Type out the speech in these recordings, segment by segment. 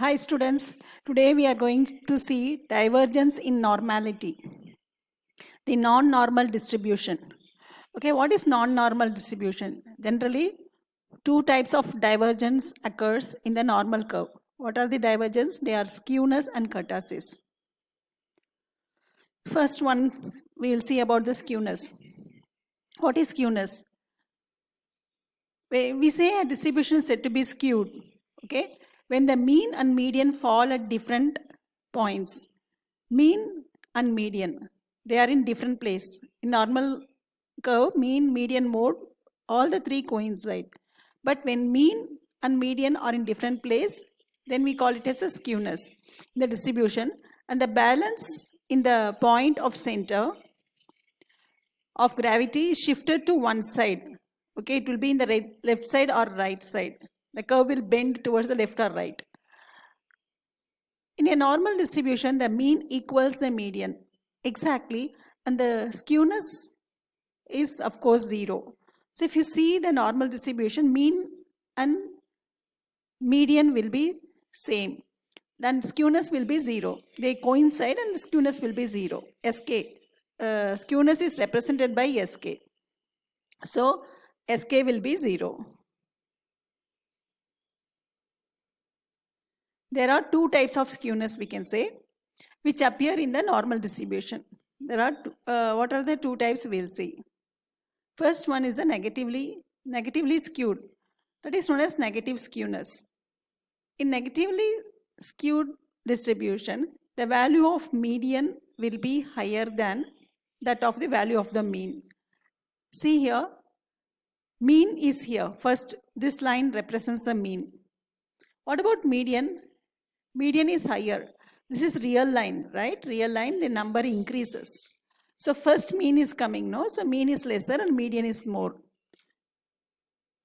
Hi students, today we are going to see divergence in normality, the non-normal distribution. Okay, what is non-normal distribution? Generally, two types of divergence occurs in the normal curve. What are the divergence? They are skewness and kurtosis. First one, we will see about the skewness. What is skewness? We say a distribution is said to be skewed, okay, when the mean and median fall at different points. Mean and median, they are in different place. In normal curve, mean, median, mode, all the three coincide. But when mean and median are in different place, then we call it as a skewness in the distribution. And the balance in the point of center of gravity is shifted to one side. Okay, it will be in the left side or right side. The curve will bend towards the left or right. In a normal distribution, the mean equals the median. Exactly. And the skewness is, of course, 0. So if you see the normal distribution, mean and median will be same. Then skewness will be 0. They coincide and the skewness will be 0. SK. Skewness is represented by SK. So SK will be 0. There are two types of skewness, we can say, which appear in the normal distribution. There are what are the two types we'll see. First one is the negatively skewed. That is known as negative skewness. In negatively skewed distribution, the value of median will be higher than that of the value of the mean. See here, mean is here. First, this line represents the mean. What about median? Median is higher. This is real line, right? Real line, the number increases. So first mean is coming, no? So mean is lesser and median is more.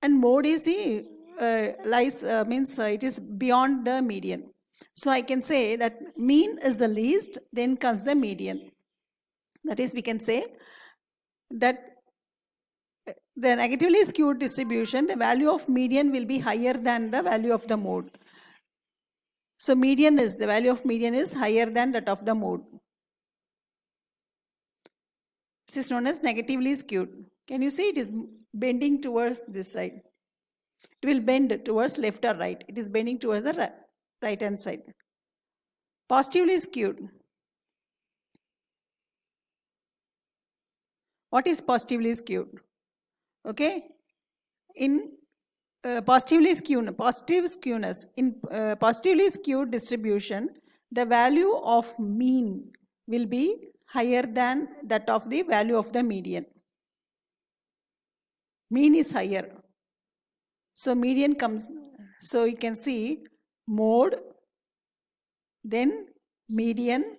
And mode is the it is beyond the median. So I can say that mean is the least, then comes the median. That is, we can say that the negatively skewed distribution, the value of median will be higher than the value of the mode. So the value of median is higher than that of the mode. This is known as negatively skewed. Can you see it is bending towards this side? It will bend towards left or right. It is bending towards the right hand side. Positively skewed. What is positively skewed? Okay. In positive skewness, in positively skewed distribution, the value of mean will be higher than that of the value of the median. Mean is higher. So median comes, so you can see mode, then median.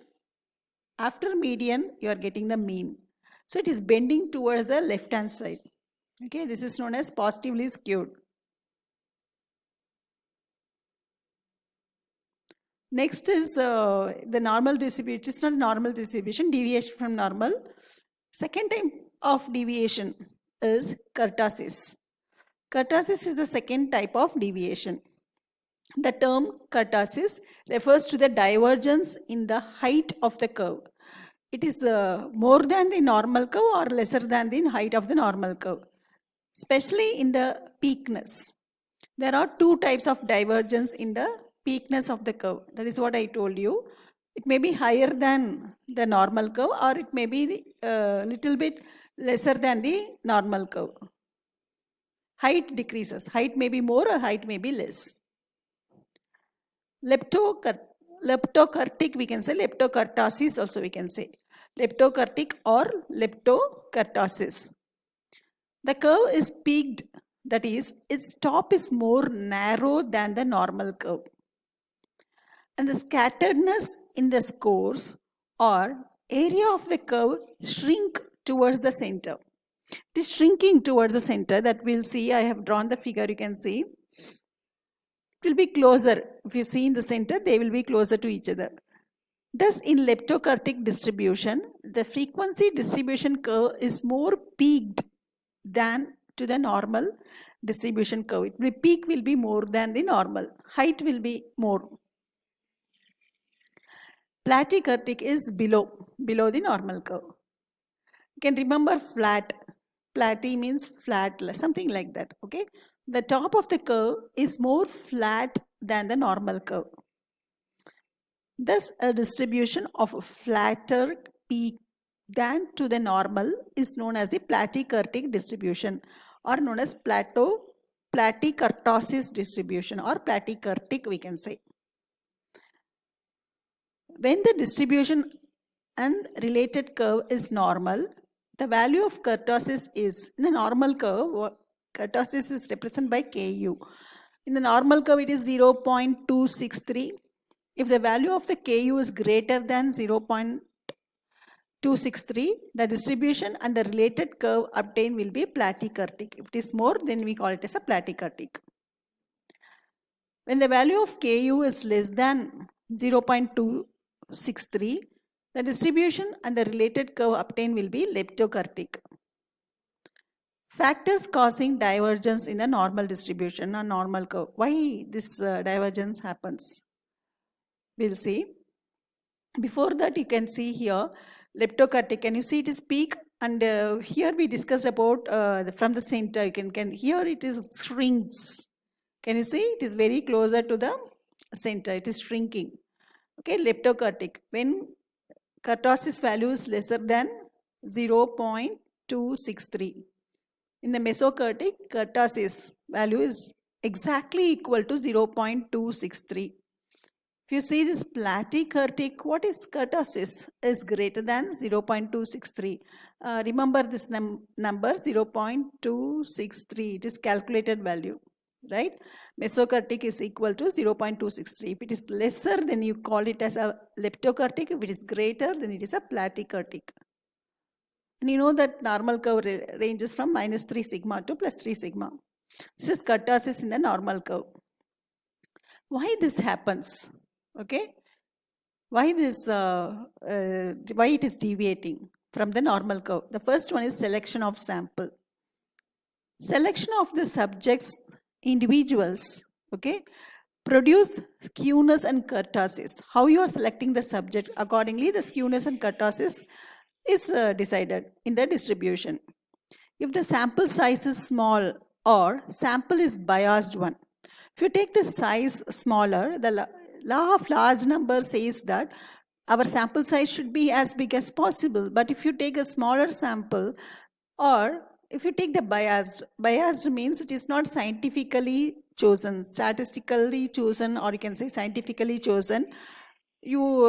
After median, you are getting the mean. So it is bending towards the left hand side. Okay, this is known as positively skewed. Next is the normal distribution. It is not normal distribution, deviation from normal. Second type of deviation is kurtosis. Kurtosis is the second type of deviation. The term kurtosis refers to the divergence in the height of the curve. It is more than the normal curve or lesser than the height of the normal curve, especially in the peakness. There are two types of divergence in the peakness of the curve. That is what I told you. It may be higher than the normal curve or it may be a little bit lesser than the normal curve. Height decreases. Height may be more or height may be less. Leptokurtic, we can say leptokurtosis also we can say. Leptokurtic or leptokurtosis. The curve is peaked, that is, its top is more narrow than the normal curve. And the scatteredness in the scores or area of the curve shrink towards the center. This shrinking towards the center that we'll see, I have drawn the figure, you can see. It will be closer. If you see in the center, they will be closer to each other. Thus, in leptokurtic distribution, the frequency distribution curve is more peaked than to the normal distribution curve. The peak will be more than the normal. Height will be more. Platykurtic is below the normal curve. You can remember flat. Platy means flat, something like that. Okay. The top of the curve is more flat than the normal curve. Thus, a distribution of a flatter peak than to the normal is known as the platykurtic distribution, or known as platykurtosis distribution, or platykurtic we can say. When the distribution and related curve is normal, the value of kurtosis is, in the normal curve, kurtosis is represented by Ku. In the normal curve, it is 0.263. If the value of the Ku is greater than 0.263, the distribution and the related curve obtained will be platykurtic. If it is more, then we call it as a platykurtic. When the value of Ku is less than 0.263, the distribution and the related curve obtained will be leptokurtic. Factors causing divergence in the normal distribution or normal curve. Why this divergence happens? We'll see. Before that, you can see here leptokurtic. Can you see it is peak? And here we discussed about from the center. You can here it is shrinks. Can you see? It is very closer to the center. It is shrinking. Okay, leptokurtic. When kurtosis value is lesser than 0.263. In the mesokurtic, kurtosis value is exactly equal to 0.263. If you see this platykurtic, what is kurtosis? Is greater than 0.263. Remember this number 0.263. It is calculated value, right? Mesokurtic is equal to 0.263. If it is lesser, then you call it as a leptokurtic. If it is greater, then it is a platykurtic. And you know that normal curve ranges from -3 sigma to +3 sigma. This is kurtosis in the normal curve. Why this happens? Okay, why this? Why it is deviating from the normal curve? The first one is selection of sample. Selection of the subjects, individuals, okay, produce skewness and kurtosis. How you are selecting the subject, accordingly the skewness and kurtosis is decided in the distribution. If the sample size is small or sample is biased one, if you take the size smaller, the law of large number says that our sample size should be as big as possible. But if you take a smaller sample, or if you take the biased means it is not scientifically chosen, statistically chosen, or you can say scientifically chosen. You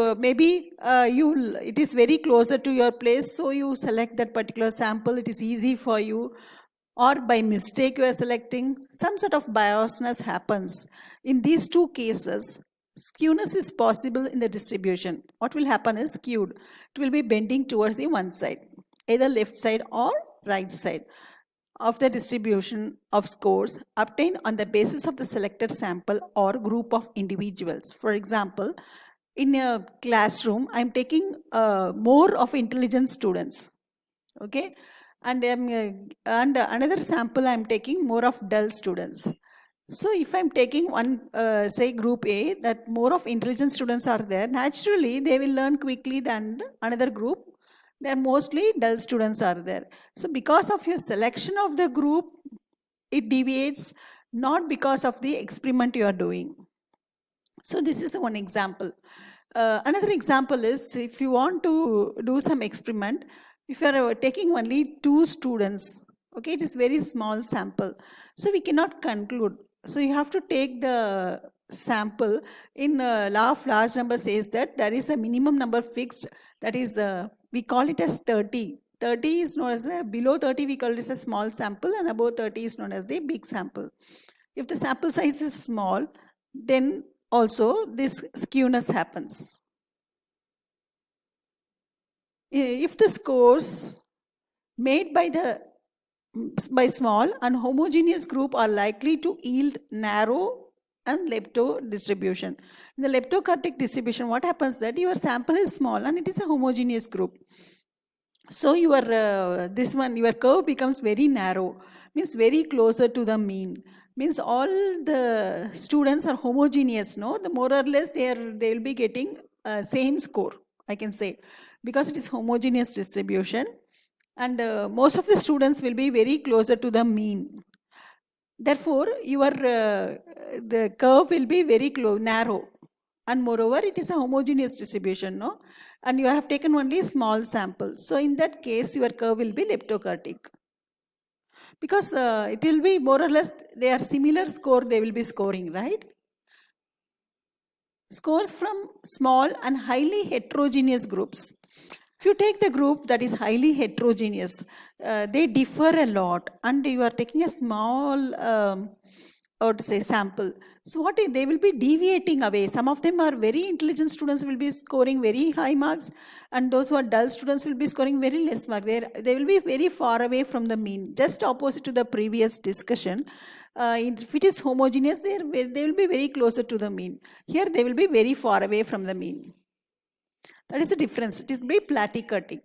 it is very closer to your place, so you select that particular sample. It is easy for you, or by mistake you are selecting. Some sort of biasness happens. In these two cases, skewness is possible in the distribution. What will happen is skewed. It will be bending towards the one side, either left side or right side of the distribution of scores obtained on the basis of the selected sample or group of individuals. For example, in a classroom, I'm taking more of intelligent students, okay, and another sample I'm taking more of dull students. So if I'm taking one, say group A, that more of intelligent students are there, naturally they will learn quickly than another group. There mostly dull students are there. So because of your selection of the group, it deviates, not because of the experiment you are doing. So this is one example. Another example is, if you want to do some experiment, if you are taking only 2 students, okay, it is very small sample, so we cannot conclude. So you have to take the sample. In law of large number says that there is a minimum number fixed, that is we call it as 30. 30 is known as below 30 we call it as a small sample, and above 30 is known as the big sample. If the sample size is small, then also this skewness happens. If the scores made by small and homogeneous group are likely to yield narrow and lepto distribution. In the leptokurtic distribution, what happens that your sample is small and it is a homogeneous group. So your your curve becomes very narrow, means very closer to the mean. Means all the students are homogeneous, no? The more or less they will be getting same score, I can say, because it is homogeneous distribution, and most of the students will be very closer to the mean. Therefore, your the curve will be very narrow, and moreover, it is a homogeneous distribution, no? And you have taken only small sample. So in that case, your curve will be leptokurtic, because it will be more or less they are similar score they will be scoring, right? Scores from small and highly heterogeneous groups. If you take the group that is highly heterogeneous, they differ a lot, and you are taking a small, or to say, sample. So what they will be deviating away. Some of them are very intelligent students will be scoring very high marks, and those who are dull students will be scoring very less mark. They will be very far away from the mean. Just opposite to the previous discussion. If it is homogeneous, they will be very closer to the mean. Here they will be very far away from the mean. That is the difference. It is very platykurtic.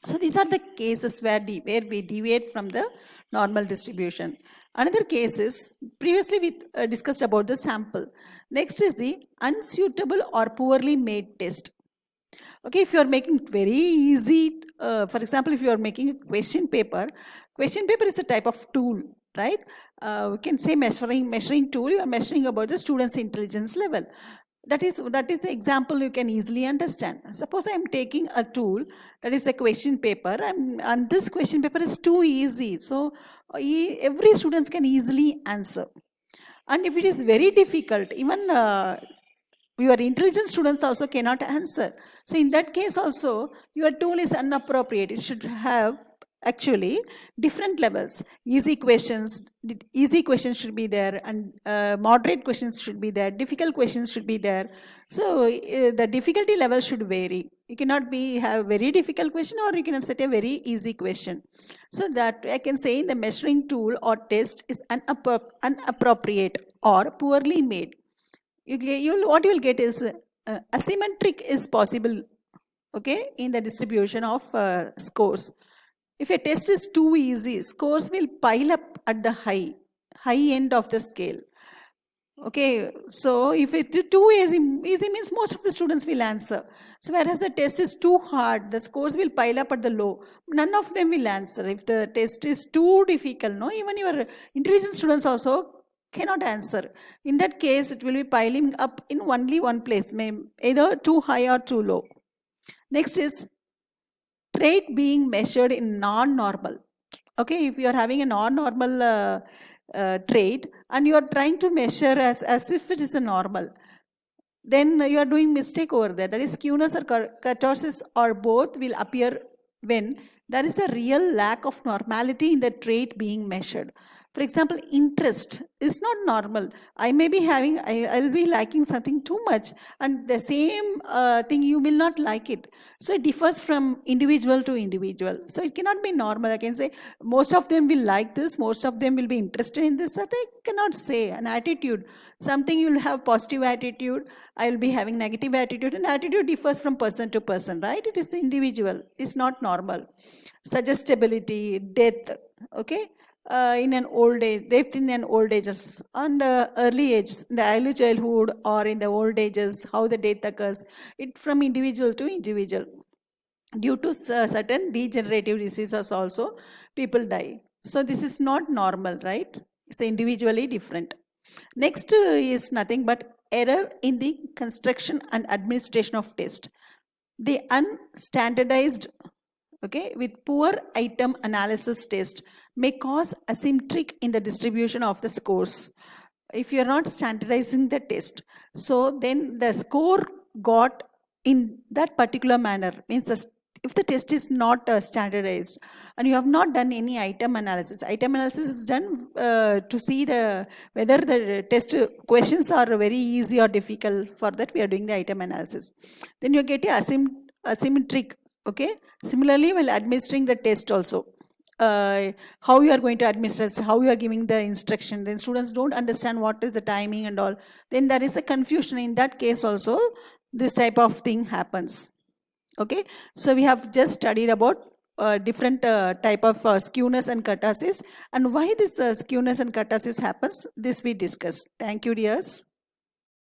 So these are the cases where we deviate from the normal distribution. Another case is, previously we discussed about the sample. Next is the unsuitable or poorly made test. Okay, if you are making very easy, for example, if you are making a question paper is a type of tool, right? We can say measuring tool, you are measuring about the student's intelligence level. That is the example you can easily understand. Suppose I am taking a tool that is a question paper, and this question paper is too easy. So every student can easily answer. And if it is very difficult, even your intelligent students also cannot answer. So in that case also, your tool is inappropriate. It should have actually different levels. Easy questions should be there, and moderate questions should be there, difficult questions should be there. So the difficulty level should vary. You cannot have very difficult question, or you cannot set a very easy question. So that I can say the measuring tool or test is inappropriate or poorly made. What you will get is asymmetric is possible, okay, in the distribution of scores. If a test is too easy, scores will pile up at the high end of the scale. Okay, so if it is too easy means most of the students will answer. So whereas the test is too hard, the scores will pile up at the low. None of them will answer. If the test is too difficult, no, even your intelligent students also cannot answer. In that case, it will be piling up in only one place, either too high or too low. Next is trait being measured in non-normal. Okay, if you are having a non-normal trait and you are trying to measure as if it is a normal, then you are doing mistake over there. That is, skewness or kurtosis or both will appear when there is a real lack of normality in the trait being measured. For example, interest is not normal. I may be having, I'll be liking something too much, and the same thing you will not like it. So it differs from individual to individual. So it cannot be normal. I can say most of them will like this, most of them will be interested in this. That I cannot say. An attitude, something you will have positive attitude, I will be having negative attitude, and attitude differs from person to person, right? It is the individual. It's not normal. Suggestibility, death, okay? In an old age, depth in an old ages and early age, the early childhood or in the old ages, how the death occurs, it from individual to individual. Due to certain degenerative diseases also, people die. So this is not normal, right? It's individually different. Next is nothing but error in the construction and administration of test. The unstandardized, okay, with poor item analysis test may cause asymmetric in the distribution of the scores. If you are not standardizing the test, so then the score got in that particular manner, means if the test is not standardized and you have not done any item analysis is done to see whether the test questions are very easy or difficult. For that we are doing the item analysis. Then you get a asymmetric. Okay. Similarly, while administering the test also, how you are going to administer, how you are giving the instruction, then students don't understand what is the timing and all. Then there is a confusion. In that case also, this type of thing happens. Okay, so we have just studied about different type of skewness and kurtosis, and why this skewness and kurtosis happens. This we discussed. Thank you, dears.